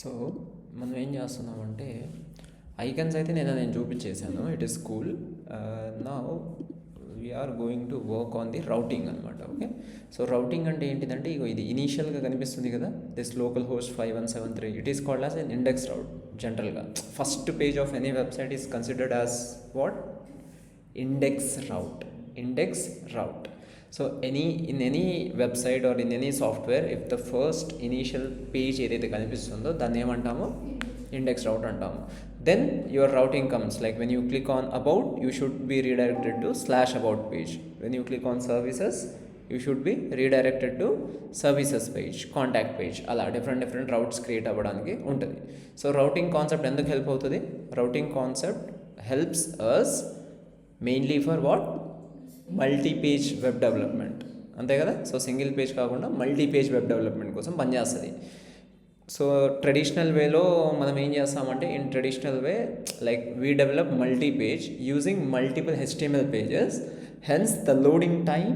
So మనం ఏం చేస్తున్నామంటే ఐకన్స్ అయితే నేను చూపించేశాను. It is cool. నా we're going to work on the routing అనమాట. ఓకే, సో రౌటింగ్ అంటే ఏంటిదంటే ఇగో ఇది ఇనీషియల్గా కనిపిస్తుంది కదా, this local host 5173, it is called as an index route. జనరల్గా first page of any website is considered as what? Index route. So in any website or in any software, if the first initial page ఏదైతే కనిపిస్తుందో దాన్ని ఏమంటాము? Index రౌట్ అంటాము. Then your routing comes, like when you click on about, you should be redirected to /about page. When you click on services, you should be redirected to services page, contact page. అలా different routes create అవ్వడానికి ఉంటుంది. So routing concept ఎందుకు help అవుతుంది? Routing concept helps us mainly for what? Multi page web development, అంతే కదా. So single page కాకుండా multi page web development కోసం పనిచేస్తుంది. సో ట్రెడిషనల్ వేలో మనం ఏం చేస్తామంటే, in traditional way like we develop multi page using multiple HTML pages, hence the loading time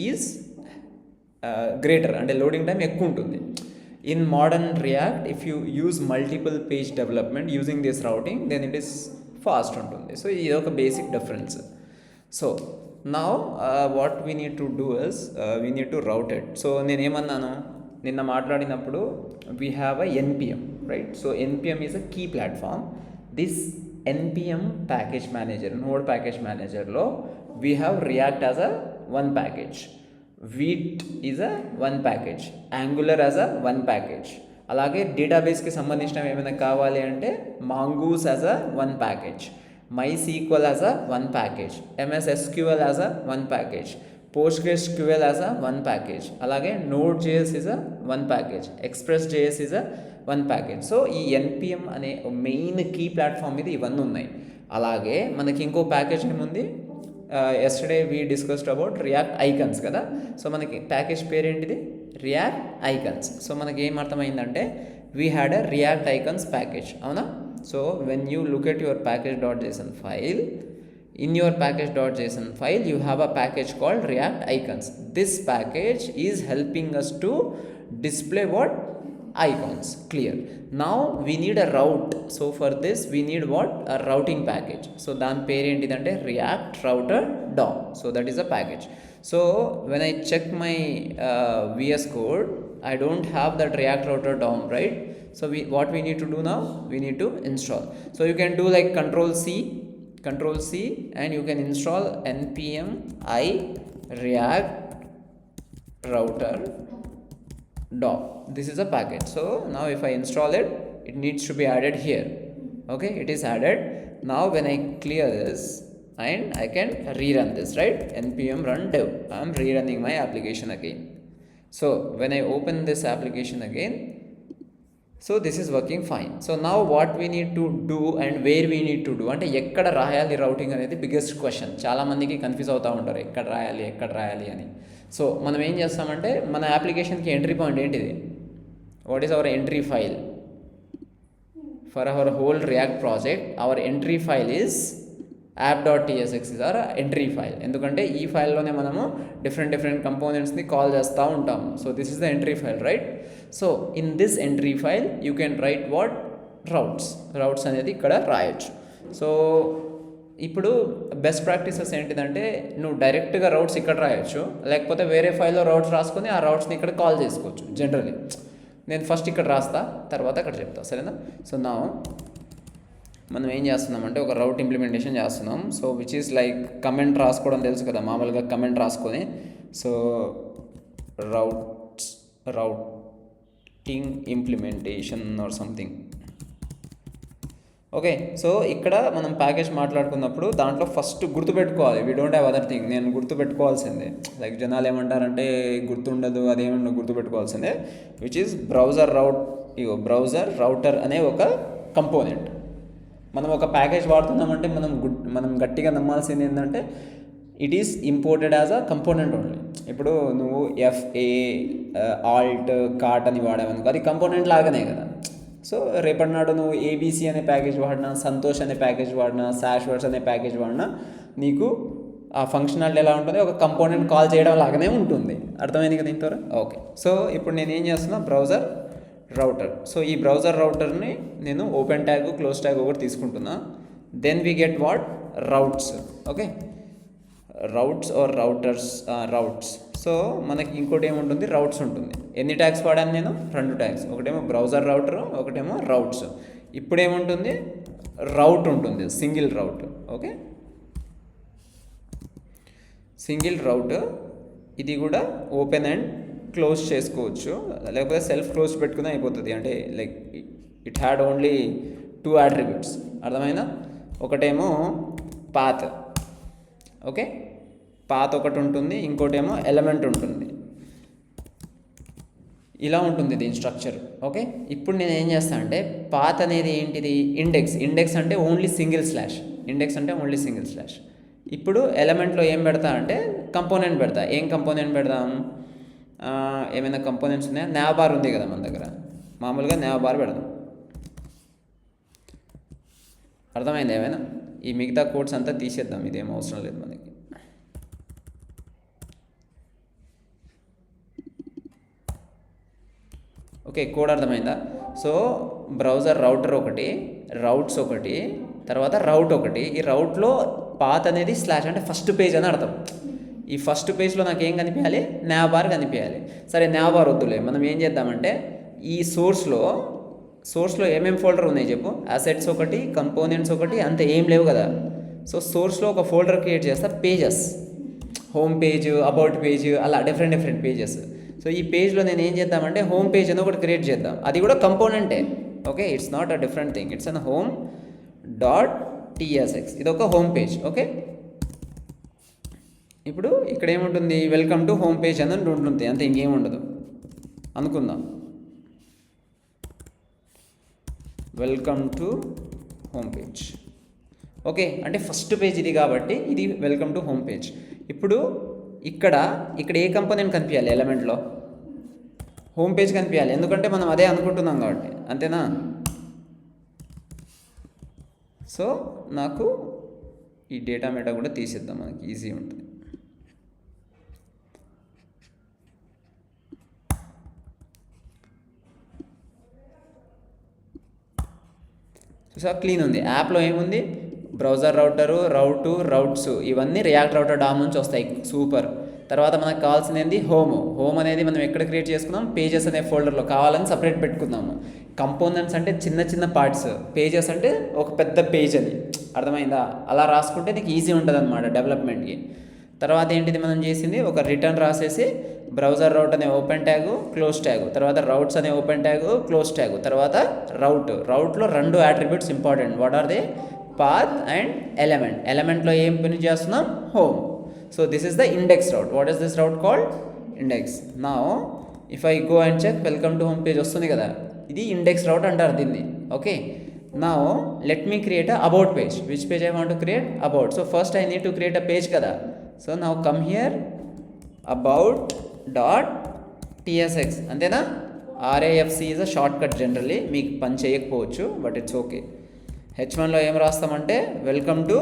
is greater, అంటే లోడింగ్ టైం ఎక్కువ ఉంటుంది. In modern react, if you use multiple page development using this routing, then it is fast ఉంటుంది. So ఇది ఒక basic difference. So now what we need to do is we need to route it. So నేనేమన్నాను నిన్న మాట్లాడినప్పుడు, we have a NPM, right? So NPM is a key platform. This NPM package manager, node package మేనేజర్లో we have React as a one package, Vite is a one package, Angular as a one package. అలాగే డేటాబేస్కి సంబంధించినవి ఏమైనా కావాలి అంటే mongoose as a one package, MySQL as a one package, MS SQL as a one package, PostgreSQL as a one package, అలాగే Node.js is a one package, Express.js is a one package. So ఈ NPM అనే main key platform మీద ఇవన్నీ ఉన్నాయి. అలాగే మనకి ఇంకో package ఏముంది? Yesterday we discussed about React icons కదా. సో మనకి ప్యాకేజ్ పేరేంటిది? React icons. సో మనకి ఏం అర్థమైందంటే, we had a React icons package, అవునా? So when you look at your package.json file, in your package.json file you have a package called react icons. This package is helping us to display what? Icons. Clear. Now we need a route. So for this we need what? A routing package. So dan pair entidante react router DOM. So that is a package. So when I check my VS Code, I don't have that react router DOM, right? So what we need to do now? We need to install. So you can do like control C and you can install npm I react router DOM. This is a package. So now if I install it, it needs to be added here. Okay, it is added. Now when I clear this and I can rerun this, right? npm run dev. I am rerunning my application again. So when I open this application again, so this is working fine. So now what we need to do and where we need to do, అంటే ఎక్కడ రాయాలి routing అనేది biggest question. చాలామందికి confuse అవుతూ ఉంటారు, ఎక్కడ రాయాలి అని. సో మనం ఏం చేస్తామంటే, మన అప్లికేషన్కి ఎంట్రీ పాయింట్ ఏంటిది? What is our entry file for our whole React project? Our entry file is app.tsx is our entry file. ఎందుకంటే ఈ ఫైల్లోనే మనము డిఫరెంట్ కంపోనెంట్స్ని కాల్ చేస్తూ ఉంటాము. So this is the entry file, right? So in this entry file you can write what? Routes అనేది ఇక్కడ రాయొచ్చు. So ఇప్పుడు best practices ఏంటిదంటే, నువ్వు డైరెక్ట్గా రౌట్స్ ఇక్కడ రాయొచ్చు, లేకపోతే వేరే ఫైల్లో రౌట్స్ రాసుకొని ఆ రౌట్స్ని ఇక్కడ కాల్ చేసుకోవచ్చు. జనరలీ నేను ఫస్ట్ ఇక్కడ రాస్తా, తర్వాత అక్కడ చెప్తా, సరేనా? సో నా మనం ఏం చేస్తున్నామంటే ఒక రౌట్ ఇంప్లిమెంటేషన్ చేస్తున్నాం. So which is like comment రాసుకోవడం తెలుసు కదా, మామూలుగా కమెంట్ రాసుకొని. So routing implementation or something. Okay, so ఇక్కడ మనం ప్యాకేజ్ మాట్లాడుకున్నప్పుడు దాంట్లో ఫస్ట్ గుర్తుపెట్టుకోవాలి, we don't have other thing. నేను గుర్తుపెట్టుకోవాల్సిందే, లైక్ జనాలు ఏమంటారంటే గుర్తుండదు, అదేమన్నా గుర్తుపెట్టుకోవాల్సిందే. విచ్ ఈస్ బ్రౌజర్ రౌటర్ అనే ఒక కంపోనెంట్. మనం ఒక ప్యాకేజ్ వాడుతున్నామంటే మనం గట్టిగా నమ్మాల్సింది ఏంటంటే, it is imported as a component only. ఇప్పుడు నువ్వు FA alt cart అని వాడావనుకో, అది కంపోనెంట్ లాగానే కదా. సో రేపటి నాడు నువ్వు ABC అనే ప్యాకేజ్ వాడినా, సంతోష్ అనే ప్యాకేజ్ వాడినా, సాష్వర్డ్స్ అనే ప్యాకేజ్ వాడినా, నీకు ఆ ఫంక్షనాలిటీ ఎలా ఉంటుంది? ఒక కంపోనెంట్ కాల్ చేయడం లాగానే ఉంటుంది. అర్థమైంది కదా ఇంతవరకు? ఓకే, సో ఇప్పుడు నేను ఏం చేస్తున్నా, బ్రౌజర్ రౌటర్. సో ఈ బ్రౌజర్ రౌటర్ని నేను ఓపెన్ ట్యాగ్ క్లోజ్ ట్యాగ్ ఒకటి తీసుకుంటున్నా. Then we get what routes. Okay, routes are routes. So మనకి ఇంకోటి ఏముంటుంది, రౌట్స్ ఉంటుంది. ఎన్ని ట్యాగ్స్ వాడాను నేను, 2 ట్యాగ్స్. ఒకటేమో బ్రౌజర్ రౌటర్, ఒకటేమో రౌట్స్. ఇప్పుడు ఏముంటుంది, రౌట్ ఉంటుంది, సింగిల్ రౌట్. ఓకే, సింగిల్ రౌట్. ఇది కూడా ఓపెన్ అండ్ క్లోజ్ చేసుకోవచ్చు, లేకపోతే సెల్ఫ్ క్లోజ్ పెట్టుకుని అయిపోతుంది. అంటే like it had only 2 attributes. అర్థమైనా? ఒకటేమో పాత్. ఓకే, పాత్ ఒకటి ఉంటుంది, ఇంకోటేమో ఎలిమెంట్ ఉంటుంది. ఇలా ఉంటుంది దీని స్ట్రక్చర్. ఓకే, ఇప్పుడు నేను ఏం చేస్తాను అంటే, పాత్ అనేది ఏంటిది, ఇండెక్స్ అంటే ఓన్లీ సింగిల్ స్లాష్. ఇప్పుడు ఎలిమెంట్లో ఏం పెడతా అంటే కంపోనెంట్ పెడతా. ఏం కంపోనెంట్ పెడదాం, ఏమైనా కంపోనెంట్స్ ఉన్నాయా, nav బార్ ఉంది కదా మన దగ్గర, మామూలుగా nav బార్ పెడదాం. అర్థమైంది ఏమైనా? ఈ మిగతా కోడ్స్ అంతా తీసేద్దాం, ఇదేం అవసరం లేదు మనకి. ఓకే, కోడ్ అర్థమైందా? సో బ్రౌజర్ రౌటర్ ఒకటి, రౌట్స్ ఒకటి, తర్వాత రౌట్ ఒకటి. ఈ రౌట్లో పాత్ అనేది స్లాష్ అంటే ఫస్ట్ పేజ్ అని అర్థం. ఈ ఫస్ట్ పేజ్లో నాకు ఏం కనిపించాలి, nav బార్ కనిపించాలి. సరే, nav బార్ వద్దులే, మనం ఏం చేద్దామంటే ఈ సోర్స్లో ఏమేమి ఫోల్డర్ ఉన్నాయి చెప్పు. అసెట్స్ ఒకటి, కంపోనెంట్స్ ఒకటి, అంతే, ఏం లేవు కదా. సో సోర్స్లో ఒక ఫోల్డర్ క్రియేట్ చేస్తా, pages, home page, about page, అలా డిఫరెంట్ పేజెస్. సో ఈ పేజ్లో నేను ఏం చేద్దామంటే హోమ్ పేజ్ అని ఒకటి క్రియేట్ చేద్దాం. అది కూడా కంపోనెంటే. Okay, it's not a different thing, it's an home.tsx. ఇది ఒక హోమ్ పేజ్. ఓకే, ఇప్పుడు ఇక్కడ ఏముంటుంది, వెల్కమ్ టు హోమ్ పేజ్ అని ఉంటుంది, అంతే, ఇంకేం ఉండదు అనుకుందాం. Welcome to home page. Okay, అంటే ఫస్ట్ పేజ్ ఇది కాబట్టి ఇది వెల్కమ్ టు హోమ్ పేజ్. ఇప్పుడు ఇక్కడ ఏ కంపోనెంట్ కనిపించాలి, ఎలిమెంట్లో హోమ్ పేజ్ కనిపించాలి, ఎందుకంటే మనం అదే అనుకుంటున్నాం కాబట్టి, అంతేనా? సో నాకు ఈ డేటా మెటా కూడా తీసేద్దాం, మనకి ఈజీ ఉంటుంది. చూసా, క్లీన్ ఉంది. యాప్లో ఏముంది, బ్రౌజర్ రౌటరు, రౌట్స్, ఇవన్నీ రియాక్ట్ రౌటర్ డామ్ నుంచి వస్తాయి. సూపర్. తర్వాత మనకు కావాల్సింది ఏంది, హోమ్ అనేది మనం ఎక్కడ క్రియేట్ చేసుకున్నాం, పేజెస్ అనే ఫోల్డర్లో. కావాలని సపరేట్ పెట్టుకుందాము. కంపోనెంట్స్ అంటే చిన్న పార్ట్స్, పేజెస్ అంటే ఒక పెద్ద పేజ్ అని. అర్థమైందా? అలా రాసుకుంటే నీకు ఈజీ ఉంటుంది అనమాట డెవలప్మెంట్కి. తర్వాత ఏంటిది మనం చేసింది, ఒక రిటర్న్ రాసేసి బ్రౌజర్ రౌట్ అనే ఓపెన్ ట్యాగు, క్లోజ్ ట్యాగు, తర్వాత రౌట్స్ అనే ఓపెన్ ట్యాగు, క్లోజ్ ట్యాగు, తర్వాత రౌట్లో 2 attributes important. What are they, path and ఎలిమెంట్లో ఏం పని చేస్తున్నాం, home. So this is the index route. What is this route called, index. Now if I go and check welcome to home page వస్తుంది కదా, ఇది index route అంటారు దీన్ని. Okay, now let me create about page. Which page I want to create, about. So first I need to create a page కదా. So now come here, about.tsx, అంతేనా? RAFC is a shortcut. Generally మీకు పని చేయకపోవచ్చు, but it's okay. H1లో ఏం రాస్తామంటే welcome to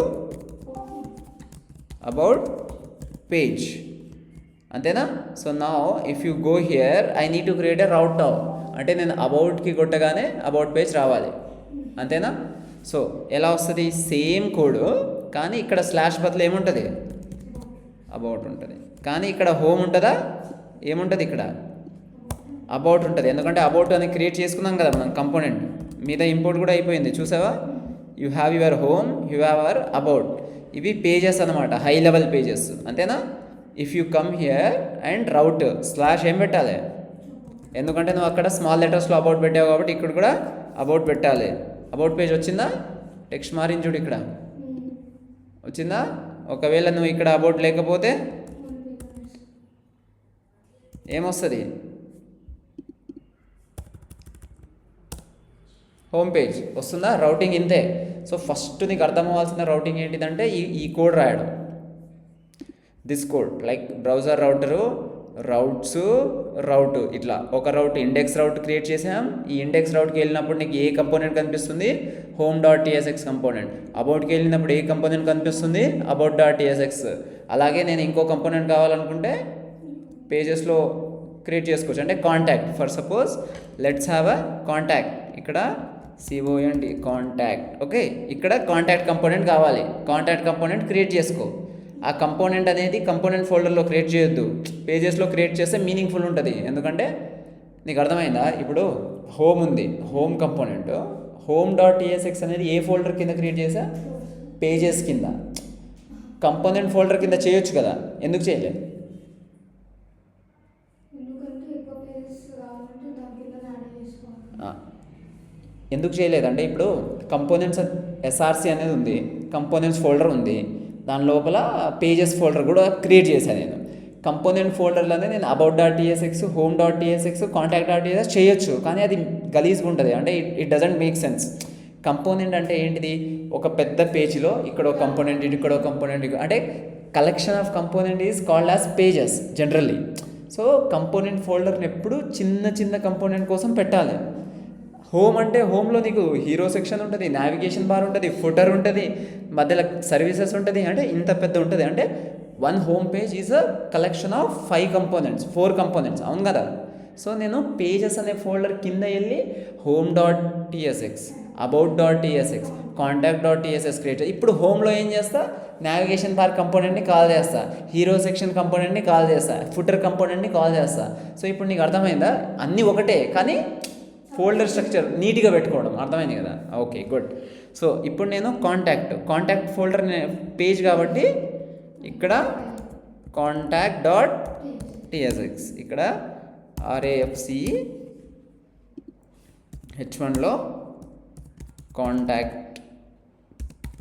about page, అంతేనా? So now if you go here I need to create a route now. అంటే నేను అబౌట్కి కొట్టగానే అబౌట్ పేజ్ రావాలి, అంతేనా? సో ఎలా వస్తుంది, సేమ్ కోడ్, కానీ ఇక్కడ స్లాష్ బదులు ఏముంటుంది, అబౌట్ ఉంటుంది. కానీ ఇక్కడ హోమ్ ఉంటుందా, ఏముంటుంది, ఇక్కడ అబౌట్ ఉంటుంది. ఎందుకంటే అబౌట్ అని క్రియేట్ చేసుకున్నాం కదా మనం కంపోనెంట్ మీద, ఇంపోర్ట్ కూడా అయిపోయింది. చూసావా, you have your home, you have our about. ఇవి పేజెస్ అనమాట, హై లెవెల్ పేజెస్, అంతేనా? If you come here and route slash ఏం పెట్టాలి, ఎందుకంటే నువ్వు అక్కడ స్మాల్ లెటర్స్లో అబౌట్ పెట్టావు కాబట్టి ఇక్కడ కూడా అబౌట్ పెట్టాలి. అబౌట్ పేజ్ వచ్చిందా, టెక్స్ట్ మారింది చూడు, ఇక్కడ వచ్చిందా? ఒకవేళ నువ్వు ఇక్కడ అబౌట్ లేకపోతే ఏమొస్తుంది, హోమ్ పేజ్ వస్తుందా? రౌటింగ్ ఇంతే. సో ఫస్ట్ నీకు అర్థం అవ్వాల్సిన రౌటింగ్ ఏంటిదంటే ఈ కోడ్ రాయడం. This code like browser router, routes, route, ఇట్లా ఒక రౌట్ ఇండెక్స్ రౌట్ క్రియేట్ చేసాం. ఈ ఇండెక్స్ రౌట్కి వెళ్ళినప్పుడు నీకు ఏ కంపోనెంట్ కనిపిస్తుంది, home.tsx కంపోనెంట్. అబౌట్కి వెళ్ళినప్పుడు ఏ కంపోనెంట్ కనిపిస్తుంది, about.tsx. అలాగే నేను ఇంకో కంపోనెంట్ కావాలనుకుంటే పేజెస్లో క్రియేట్ చేసుకోవచ్చు. అంటే contact, for suppose let's have a contact, ఇక్కడ CONT కాంటాక్ట్. ఓకే, ఇక్కడ కాంటాక్ట్ కంపోనెంట్ కావాలి, కాంటాక్ట్ కంపోనెంట్ క్రియేట్ చేసుకో. ఆ కంపోనెంట్ అనేది కంపోనెంట్ ఫోల్డర్లో క్రియేట్ చేయొద్దు, పేజెస్లో క్రియేట్ చేస్తే మీనింగ్ఫుల్ ఉంటుంది. ఎందుకంటే నీకు అర్థమైందా, ఇప్పుడు హోమ్ ఉంది, హోమ్ కంపోనెంట్, home.tsx అనేది ఏ ఫోల్డర్ కింద క్రియేట్ చేసా, పేజెస్ కింద. కంపోనెంట్ ఫోల్డర్ కింద చేయొచ్చు కదా, ఎందుకు చేయలేదు? ఎందుకు చేయలేదంటే ఇప్పుడు కంపోనెంట్స్ SRC అనేది ఉంది, కంపోనెంట్స్ ఫోల్డర్ ఉంది, దాని లోపల పేజెస్ ఫోల్డర్ కూడా క్రియేట్ చేశాను నేను. కంపోనెంట్ ఫోల్డర్లోనే నేను about.tsx, home.tsx, contact.tsx చేయొచ్చు, కానీ అది గలీజ్గా ఉంటుంది. అంటే it doesn't make sense. Component అంటే ఏంటిది, ఒక పెద్ద పేజీలో ఇక్కడ ఒక కంపోనెంట్, ఇక్కడ ఒక కంపోనెంట్, అంటే collection of component is called as pages generally. So component ఫోల్డర్ని ఎప్పుడు చిన్న చిన్న కంపోనెంట్ కోసం పెట్టాలి. హోమ్ అంటే హోమ్లో నీకు హీరో సెక్షన్ ఉంటుంది, నావిగేషన్ బార్ ఉంటుంది, ఫుటర్ ఉంటుంది, మధ్యలో సర్వీసెస్ ఉంటుంది, అంటే ఇంత పెద్ద ఉంటుంది. అంటే one home page is a collection of 5 components, 4 components, అవును కదా. సో నేను పేజెస్ అనే ఫోల్డర్ కింద వెళ్ళి home.tsx, about.tsx, contact.tsx క్రియేట్ చేసి, ఇప్పుడు హోమ్లో ఏం చేస్తా, నావిగేషన్ బార్ కంపోనెంట్ని కాల్ చేస్తా, హీరో సెక్షన్ కంపోనెంట్ని కాల్ చేస్తా, ఫుటర్ కంపోనెంట్ని కాల్ చేస్తా. సో ఇప్పుడు నీకు అర్థమైందా, అన్నీ ఒకటే కానీ ఫోల్డర్ స్ట్రక్చర్ నీట్గా పెట్టుకోవడం, అర్థమైంది కదా. Okay, good. సో ఇప్పుడు నేను కాంటాక్ట్ ఫోల్డర్ పేజ్ కాబట్టి ఇక్కడ contact.tsx, ఇక్కడ RAFCH1లో కాంటాక్ట్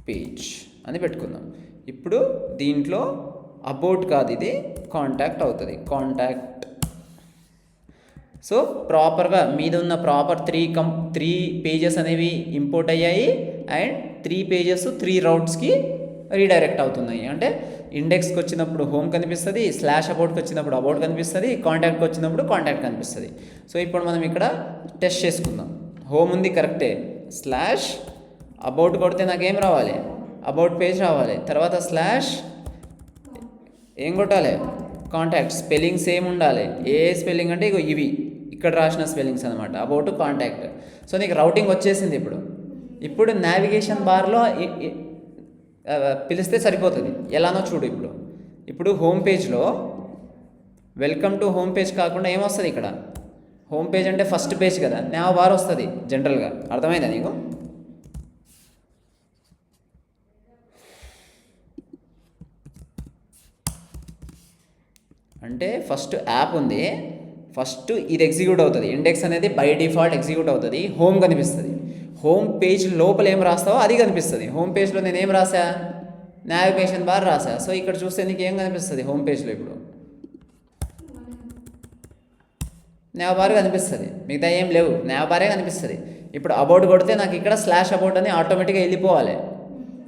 పేజ్ అని పెట్టుకుందాం. ఇప్పుడు దీంట్లో అబౌట్ కాదు, ఇది కాంటాక్ట్ అవుతుంది, కాంటాక్ట్. సో ప్రాపర్గా మీద ఉన్న ప్రాపర్ 3 పేజెస్ అనేవి ఇంపోర్ట్ అయ్యాయి, అండ్ 3 పేజెస్ 3 రౌట్స్కి రీడైరెక్ట్ అవుతున్నాయి. అంటే ఇండెక్స్కి వచ్చినప్పుడు హోమ్ కనిపిస్తుంది, /అబౌట్కి వచ్చినప్పుడు అబౌట్ కనిపిస్తుంది, కాంటాక్ట్కి వచ్చినప్పుడు కాంటాక్ట్ కనిపిస్తుంది. సో ఇప్పుడు మనం ఇక్కడ టెస్ట్ చేసుకుందాం. హోమ్ ఉంది కరెక్టే, /అబౌట్ కొడితే నాకేం రావాలి, అబౌట్ పేజ్ రావాలి. తర్వాత ఏం కొట్టాలి, కాంటాక్ట్. స్పెల్లింగ్ సేమ్ ఉండాలి. ఏ స్పెల్లింగ్ అంటే ఇగో ఇవి ఇక్కడ రాసిన స్పెల్లింగ్స్ అనమాట, అబౌట్, కాంటాక్ట్. సో నీకు రౌటింగ్ వచ్చేసింది. ఇప్పుడు నావిగేషన్ బార్లో పిలిస్తే సరిపోతుంది, ఎలానో చూడు. ఇప్పుడు హోమ్ పేజ్లో వెల్కమ్ టు హోమ్ పేజ్ కాకుండా ఏమొస్తుంది, ఇక్కడ హోమ్ పేజ్ అంటే ఫస్ట్ పేజ్ కదా, nav బార్ వస్తుంది జనరల్గా. అర్థమైందా నీకు? అంటే ఫస్ట్ యాప్ ఉంది, ఫస్ట్ ఇది ఎగ్జిక్యూట్ అవుతుంది, ఇండెక్స్ అనేది బై డిఫాల్ట్ ఎగ్జిక్యూట్ అవుతుంది, హోమ్ కనిపిస్తుంది. హోమ్ పేజ్ లోపల ఏం రాస్తావో అది కనిపిస్తుంది. హోమ్ పేజ్లో నేను ఏం రాసా, నావిగేషన్ బార్ రాసా. సో ఇక్కడ చూస్తే నీకు ఏం కనిపిస్తుంది హోమ్ పేజ్లో, ఇప్పుడు nav బార్ కనిపిస్తుంది, మిగతా ఏం లేవు, nav బారే కనిపిస్తుంది. ఇప్పుడు అబౌట్ కొడితే నాకు ఇక్కడ /అబౌట్ అని ఆటోమేటిక్గా వెళ్ళిపోవాలి.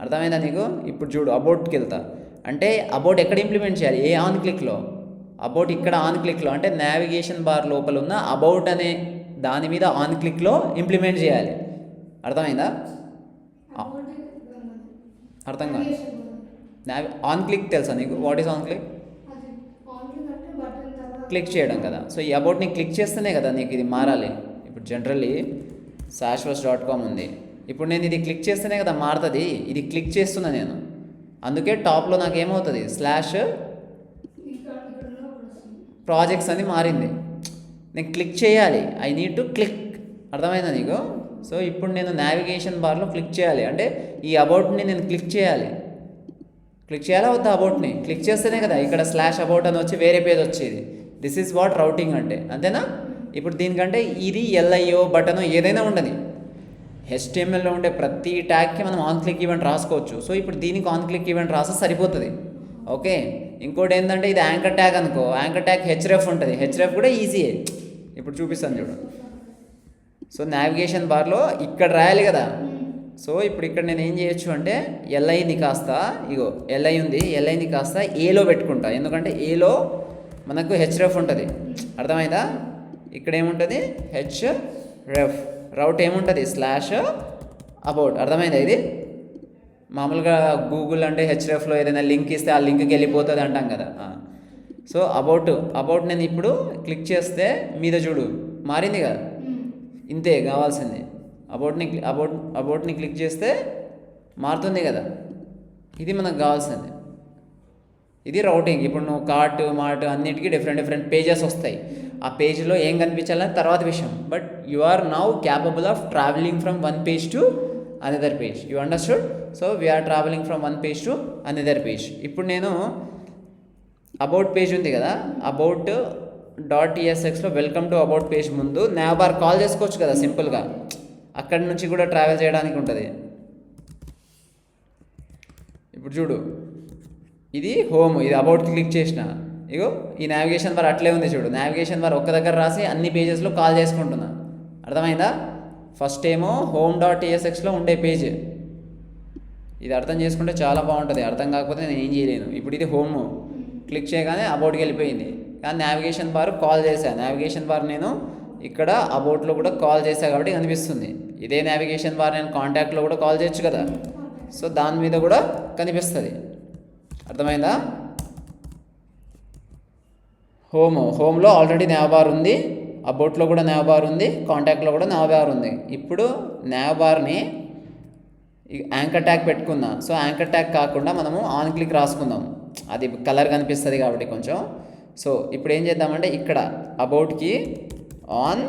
అర్థమైందా నీకు? ఇప్పుడు చూడు, అబౌట్కి వెళ్తా అంటే అబౌట్ ఎక్కడ ఇంప్లిమెంట్ చేయాలి, ఏ ఆన్ క్లిక్లో, అబౌట్ ఇక్కడ ఆన్ క్లిక్లో, అంటే నావిగేషన్ బార్ లోపల ఉన్న అబౌట్ అనే దాని మీద ఆన్ క్లిక్లో ఇంప్లిమెంట్ చేయాలి. అర్థమైందా? అర్థం కాదు. ఆన్ క్లిక్ తెలుసా నీకు? What is on click? Click చేయడం కదా. సో ఈ అబౌట్ని క్లిక్ చేస్తేనే కదా నీకు ఇది మారాలి. ఇప్పుడు జనరల్లీ /was.com ఉంది, ఇప్పుడు నేను ఇది క్లిక్ చేస్తేనే కదా మారుతుంది. ఇది క్లిక్ చేస్తున్నా నేను, అందుకే టాప్లో నాకు ఏమవుతుంది, /projects అని మారింది. నేను క్లిక్ చేయాలి, ఐ నీడ్ టు క్లిక్. అర్థమైందా నీకు? సో ఇప్పుడు నేను నావిగేషన్ బార్లో క్లిక్ చేయాలి, అంటే ఈ అబౌట్ని నేను క్లిక్ చేయాలా వద్దా? అబౌట్ని క్లిక్ చేస్తేనే కదా ఇక్కడ /అబౌట్ అని వచ్చి వేరే పేజ్ వచ్చేది. దిస్ ఈజ్ వాట్ రౌటింగ్ అంటే, అంతేనా? ఇప్పుడు దీనికంటే ఇది LIO బటన్ ఏదైనా ఉండదు, HTMLలో ఉండే ప్రతి ట్యాగ్కి మనం ఆన్ క్లిక్ ఈవెంట్ రాసుకోవచ్చు. సో ఇప్పుడు దీనికి ఆన్ క్లిక్ ఈవెంట్ రాస్తే సరిపోతుంది. ఓకే, ఇంకోటి ఏంటంటే ఇది యాంకర్ ట్యాగ్ అనుకో, యాంకర్ ట్యాగ్ href ఉంటుంది, href కూడా ఈజీయే. ఇప్పుడు చూపిస్తాను చూడు. సో నావిగేషన్ బార్లో ఇక్కడ రాయాలి కదా. సో ఇప్పుడు ఇక్కడ నేను ఏం చేయొచ్చు అంటే LIని కాస్త, ఇగో LI ఉంది, LIని కాస్త ఏలో పెట్టుకుంటా, ఎందుకంటే ఏలో మనకు href ఉంటుంది. అర్థమైందా? ఇక్కడ ఏముంటుంది, href, రౌట్ ఏముంటుంది, /అబౌట్. అర్థమైందా? ఇది మామూలుగా గూగుల్ అంటే hrefలో ఏదైనా లింక్ ఇస్తే ఆ లింక్కి వెళ్ళిపోతుంది అంటాం కదా. సో అబౌట్ నేను ఇప్పుడు క్లిక్ చేస్తే మీద చూడు మారింది కదా, ఇంతే కావాల్సింది. అబౌట్ని క్లిక్ చేస్తే మారుతుంది కదా, ఇది మనకు కావాల్సింది. ఇది రౌటింగ్. ఇప్పుడు నువ్వు కార్ట్ మార్ట్ అన్నిటికీ డిఫరెంట్ పేజెస్ వస్తాయి. ఆ పేజ్లో ఏం కనిపించాలని తర్వాత విషయం. But you are now capable of traveling from one page to another page. You understood? So we are traveling from one page to another page. ఇప్పుడు నేను అబౌట్ పేజ్ ఉంది కదా, అబౌట్ .tsxలో వెల్కమ్ టు అబౌట్ పేజ్ ముందు nav bar call చేసుకోవచ్చు కదా సింపుల్గా. అక్కడి నుంచి కూడా ట్రావెల్ చేయడానికి ఉంటుంది. ఇప్పుడు చూడు, ఇది హోమ్, ఇది అబౌట్కి క్లిక్ చేసిన, ఇగో ఈ నావిగేషన్ బార్ అట్లే ఉంది చూడు. నావిగేషన్ బార్ ఒక్క దగ్గర రాసి అన్ని పేజెస్లో కాల్ చేసుకుంటున్నా. అర్థమైందా? ఫస్ట్ ఏమో home.tsxలో ఉండే పేజ్, ఇది అర్థం చేసుకుంటే చాలా బాగుంటుంది. అర్థం కాకపోతే నేను ఏం చేయలేను. ఇప్పుడు ఇది హోమ్, క్లిక్ చేయగానే అబౌట్కి వెళ్ళిపోయింది. కానీ నావిగేషన్ బార్ కాల్ చేశాను. నావిగేషన్ బార్ నేను ఇక్కడ అబౌట్లో కూడా కాల్ చేశాను కాబట్టి కనిపిస్తుంది. ఇదే నావిగేషన్ బార్ నేను కాంటాక్ట్లో కూడా కాల్ చేయొచ్చు కదా, సో దాని మీద కూడా కనిపిస్తుంది. అర్థమైందా? హోమ్లో ఆల్రెడీ nav బార్ ఉంది, అబౌట్లో కూడా nav బార్ ఉంది, కాంటాక్ట్లో కూడా nav బార్ ఉంది. ఇప్పుడు nav బార్ని యాంకర్ ట్యాగ్ పెట్టుకుందాం. సో యాంకర్ ట్యాగ్ కాకుండా మనము ఆన్ క్లిక్ రాసుకుందాం, అది కలర్ కనిపిస్తుంది కాబట్టి కొంచెం. సో ఇప్పుడు ఏం చేద్దామంటే ఇక్కడ అబౌట్కి ఆన్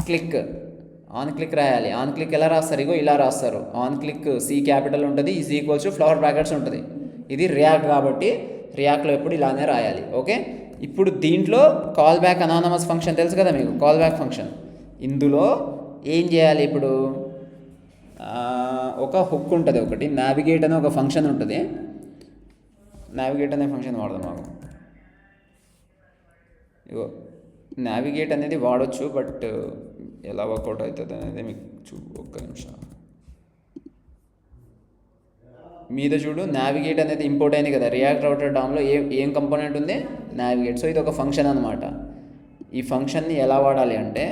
క్లిక్ రాయాలి. ఆన్ క్లిక్ ఎలా రాస్తారు? ఇగో ఇలా రాస్తారు. ఆన్ క్లిక్ C క్యాపిటల్ ఉంటుంది, is equals to flower brackets ఉంటుంది. ఇది రియాక్ట్ కాబట్టి రియాక్ట్లో ఎప్పుడు ఇలానే రాయాలి. ఓకే, ఇప్పుడు దీంట్లో కాల్ బ్యాక్ అనానమస్ ఫంక్షన్ తెలుసు కదా మీకు, కాల్ బ్యాక్ ఫంక్షన్. ఇందులో ఏం చేయాలి? ఇప్పుడు ఒక హుక్ ఉంటుంది, ఒకటి నావిగేట్ అనే ఒక ఫంక్షన్ ఉంటుంది. నావిగేట్ అనే ఫంక్షన్ వాడదాం మాకు. ఇగో నావిగేట్ అనేది వాడచ్చు, బట్ ఎలా వర్కౌట్ అవుతుంది అనేది మీకు ఒక్క నిమిషం. మీద చూడు, నావిగేట్ అనేది ఇంపోర్ట్ అయింది కదా రియాక్ట్ రౌటర్ డామ్లో. ఏం కంపోనెంట్ ఉంది? నావిగేట్. సో ఇది ఒక ఫంక్షన్ అనమాట. ఈ ఫంక్షన్ని ఎలా వాడాలి అంటే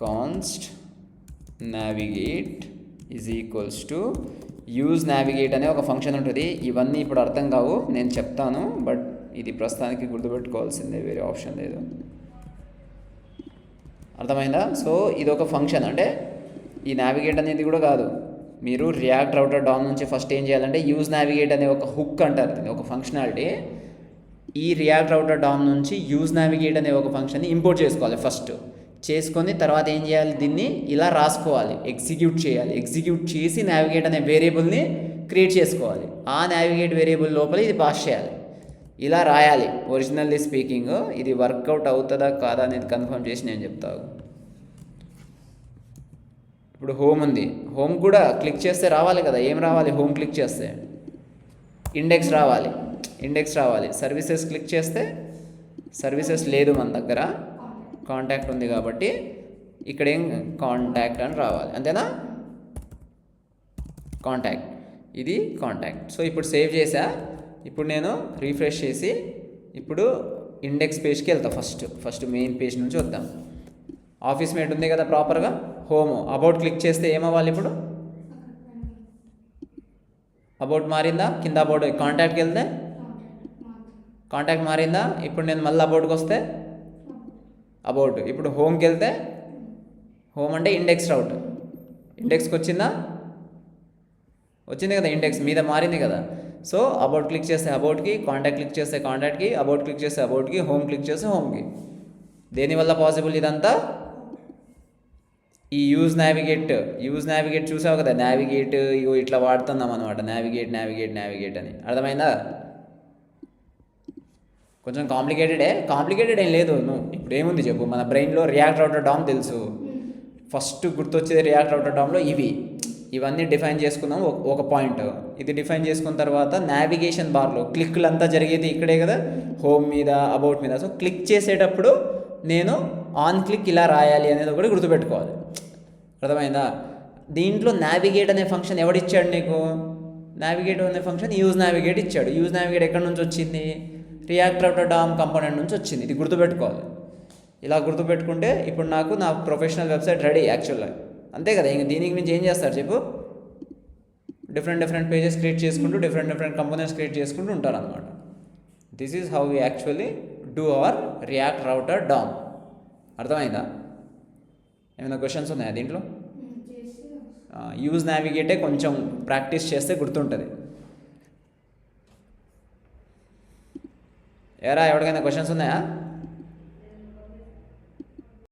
const navigate is equals to use navigate అనే ఒక ఫంక్షన్ ఉంటుంది. ఇవన్నీ ఇప్పుడు అర్థం కావు, నేను చెప్తాను, బట్ ఇది ప్రస్తుతానికి గుర్తుపెట్టుకోవాల్సిందే, వేరే ఆప్షన్ లేదు. అర్థమైందా? సో ఇది ఒక ఫంక్షన్. అంటే ఈ నావిగేట్ అనేది కూడా కాదు, మీరు రియాక్ట్ రౌటర్ డామ్ నుంచి ఫస్ట్ ఏం చేయాలంటే యూజ్ నావిగేట్ అనే ఒక హుక్ అంటారు, ఒక ఫంక్షనాలిటీ. ఈ రియాక్ట్ రౌటర్ డామ్ నుంచి యూజ్ నావిగేట్ అనే ఒక ఫంక్షన్ని ఇంపోర్ట్ చేసుకోవాలి. ఫస్ట్ చేసుకొని తర్వాత ఏం చేయాలి? దీన్ని ఇలా రాసుకోవాలి, ఎగ్జిక్యూట్ చేయాలి. ఎగ్జిక్యూట్ చేసి నావిగేట్ అనే వేరియబుల్ని క్రియేట్ చేసుకోవాలి. ఆ నావిగేట్ వేరియబుల్ లోపల ఇది పాస్ చేయాలి. ఇలా రాయాలి ఒరిజినల్లీ స్పీకింగ్. ఇది వర్కౌట్ అవుతుందా కాదా అనేది కన్ఫర్మ్ చేసి నేను చెప్తాను. ఇప్పుడు హోమ్ ఉంది, హోమ్ కూడా క్లిక్ చేస్తే రావాలి కదా. ఏం రావాలి? హోమ్ క్లిక్ చేస్తే ఇండెక్స్ రావాలి. సర్వీసెస్ క్లిక్ చేస్తే సర్వీసెస్ లేదు మన దగ్గర, కాంటాక్ట్ ఉంది కాబట్టి ఇక్కడ ఏం కాంటాక్ట్ అని రావాలి, అంతేనా? కాంటాక్ట్, ఇది కాంటాక్ట్. సో ఇప్పుడు సేవ్ చేసా. ఇప్పుడు నేను రీఫ్రెష్ చేసి ఇప్పుడు ఇండెక్స్ పేజ్కి వెళ్తా. ఫస్ట్ మెయిన్ పేజ్ నుంచి వద్దాం. ఆఫీస్ మేట్ ఉంది కదా ప్రాపర్గా. హోమ్ అబౌట్ క్లిక్ చేస్తే ఏమవ్వాలి? ఇప్పుడు అబౌట్ మారిందా? కింద అబౌట్ కాంటాక్ట్కి వెళ్తే కాంటాక్ట్ మారిందా? ఇప్పుడు నేను మళ్ళీ అబౌట్కి వస్తే అబౌట్. ఇప్పుడు హోమ్కి వెళ్తే హోమ్ అంటే ఇండెక్స్ రౌట్. ఇండెక్స్కి వచ్చిందా? వచ్చింది కదా, ఇండెక్స్ మీద మారింది కదా. సో అబౌట్ క్లిక్ చేస్తే అబౌట్కి, కాంటాక్ట్ క్లిక్ చేస్తే కాంటాక్ట్కి, అబౌట్ క్లిక్ చేస్తే అబౌట్కి, హోమ్ క్లిక్ చేస్తే హోమ్కి. దేనివల్ల పాసిబుల్ ఇదంతా? ఈ యూజ్ నావిగేట్ చూసావు కదా, నావిగేట్ ఇగో ఇట్లా వాడుతున్నాం అనమాట. నావిగేట్ అని అర్థమైందా? కొంచెం కాంప్లికేటెడ్ ఏం లేదు. నువ్వు ఇప్పుడు ఏముంది చెప్పు, మన బ్రెయిన్లో రియాక్ట్ రౌటర్ డామ్ తెలుసు. ఫస్ట్ గుర్తొచ్చేది రియాక్ట్ రౌటర్ డామ్లో ఇవన్నీ డిఫైన్ చేసుకున్నాం. ఒక పాయింట్ ఇది డిఫైన్ చేసుకున్న తర్వాత నావిగేషన్ బార్లో క్లిక్లు అంతా జరిగేది ఇక్కడే కదా, హోమ్ మీద, అబౌట్ మీద. సో క్లిక్ చేసేటప్పుడు నేను ఆన్ క్లిక్ ఇలా రాయాలి అనేది ఒకటి గుర్తుపెట్టుకోవాలి. అర్థమైందా? దీంట్లో నావిగేట్ అనే ఫంక్షన్ ఎవడిచ్చాడు నీకు? నావిగేట్ అనే ఫంక్షన్ యూజ్ నావిగేట్ ఇచ్చాడు. యూజ్ నావిగేట్ ఎక్కడి నుంచి వచ్చింది? రియాక్ట్ రౌటర్ డామ్ కంపోనెంట్ నుంచి వచ్చింది. ఇది గుర్తుపెట్టుకోవాలి. ఇలా గుర్తుపెట్టుకుంటే ఇప్పుడు నాకు నా ప్రొఫెషనల్ వెబ్సైట్ రెడీ యాక్చువల్గా. అంతే కదా, ఇంక దీనికి మించి ఏం చేస్తారు చెప్పు? డిఫరెంట్ పేజెస్ క్రియేట్ చేసుకుంటూ డిఫరెంట్ కంపోనెంట్స్ క్రియేట్ చేసుకుంటూ ఉంటారు అనమాట. This is how we actually do our react router down. అర్థమైందా? ఏమైనా క్వశ్చన్స్ ఉన్నాయా దీంట్లో? యూజ్ నావిగేటే కొంచెం ప్రాక్టీస్ చేస్తే గుర్తుంటుంది. ఎరా ఎవరికైనా క్వశ్చన్స్ ఉన్నాయా?